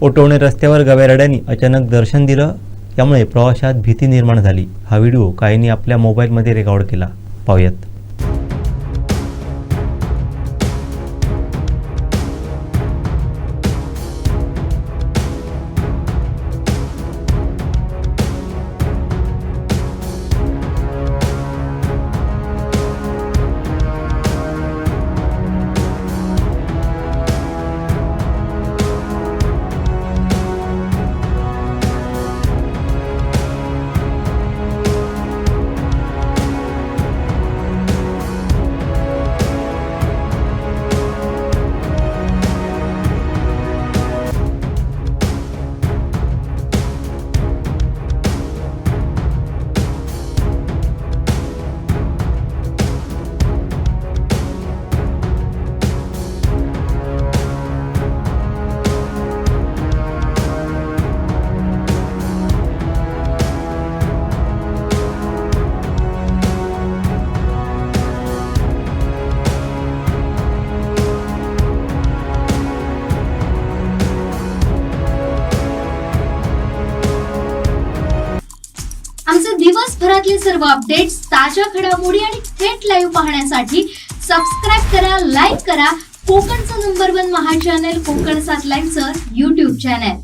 ओटवणे रस्त्यावर गवेरेड्यांनी अचानक दर्शन दिलं, यामुळे प्रवाशात भीती निर्माण झाली। हा व्हिडिओ काहींनी आपल्या मोबाईलमध्ये रेकॉर्ड केला। पाहूयात। आमचे दिवसभरातले सर्व अपडेट्स, ताज्या घडामोडी आणि थेट लाईव्ह पाहण्यासाठी सबस्क्राईब करा, लाईक करा कोकणचं नंबर 1 महा चॅनल कोकण 7 लाईव्हचं YouTube चॅनल।